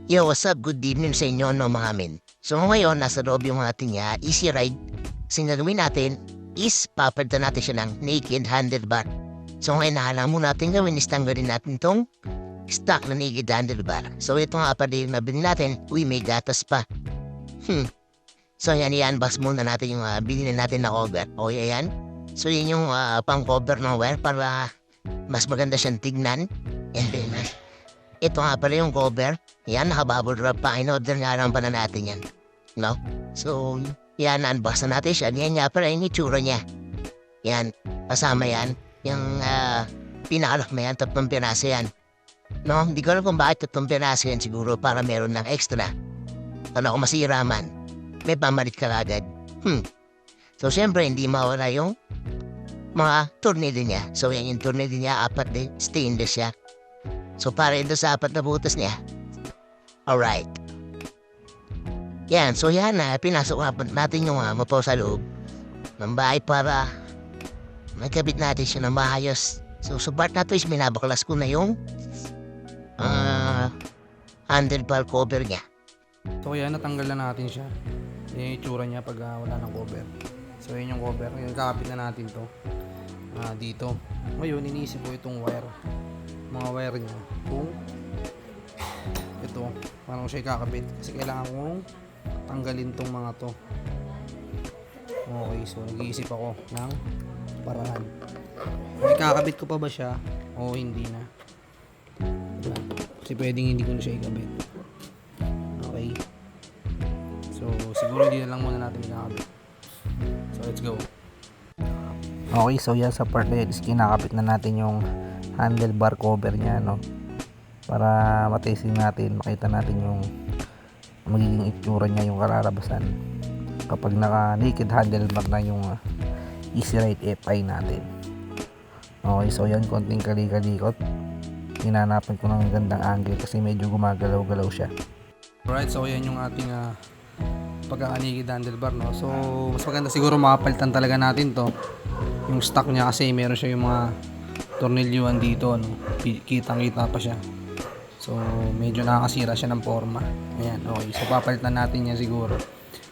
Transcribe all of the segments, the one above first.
Yo, what's up? Good evening sa inyo, no, mga men. So ngayon, nasa loob yung ating easy ride. Sinagawin natin is papalitan natin siya ng naked handlebar. So ngayon, naalam mo natin gawin is tanggalin natin tong stock na naked handlebar. So ito nga pala yung nabili natin, uy, may gatas pa. So yan, i-unbox muna natin yung binili natin na cover. O yan. So yun yung pang-cover ng wire para mas maganda siyang tignan. And then, ito nga pala yung cover. Yan, nakabubble wrap pa. In-order nga lang pala natin yan. No? So, yan, unbox na natin siya. Yan nga pala yung itsura niya. Yan, kasama yan. Yung pinakalak na yan, 3 piraso yan. No? Hindi ko alam kung bakit 3 piraso yan siguro para meron ng extra. Ano kung masira man, may pamalit ka agad. So, siyempre, hindi mawala yung mga tornilyo niya. So, yan yung tornilyo niya, 4 din, stainless siya. So, para ito sa 4 na butas niya. Alright. Yan, so yan na, pinasok natin yung motor sa loob ng bahay para magkabit natin siya ng maayos. So, sa part na to is minabaklas ko na yung handlebar cover niya. So kaya natanggal na natin siya. Yan yung itsura niya pag wala ng cover. So yun yung cover. Yung kakapit na natin to dito. Ngayon iniisip ko itong wire. Mga wire niya. Kung ito, parang siya kakabit. Kasi kailangan kong tanggalin tong mga to. Okay, so nag-iisip ako ng paraan. May kakabit ko pa ba siya o hindi na? Diba? Kasi pwedeng hindi ko na siya ikabit. Okay. So, siguro hindi na lang muna natin kinakabit. So, let's go. Okay, so yan sa part na yun is kinakabit na natin yung handlebar cover niya, no? Para matesting natin, makita natin yung magiging itsura niya, yung kalalabasan kapag naka naked handlebar na yung Easy Ride FI natin. Okay, so yan, konting kalikalikot. Hinanapan ko ng gandang angle kasi medyo gumagalaw-galaw siya. Alright, so yan yung ating pagkakanikid handlebar, no? So, mas maganda siguro makapalitan talaga natin to. Yung stock niya kasi meron siya yung mga tornilyuan dito, no? Kitang-kita pa siya. So, medyo nakakasira siya ng forma. Ayan, okay. So, papalitan natin niya siguro.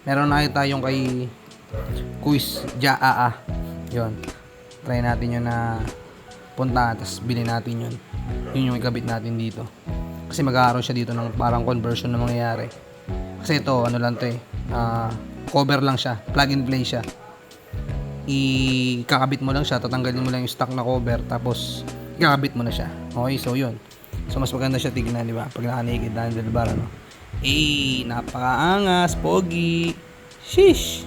Meron na tayong kay Quiz Jaa. Yun. Try natin yun na punta, tapos bilhin natin yun. Yun yung ikabit natin dito. Kasi mag-aaroon siya dito ng parang conversion na mangyayari. Kasi ito, ano lang to cover lang siya. Plug and play siya. Ikakabit mo lang siya, tatanggalin mo lang yung stock na cover, tapos ikakabit mo na siya. Okay, so yun. So mas maganda siya tignan, di ba? Pag naka-naked handlebar, ano? Napakaangas, pogi. Sheesh!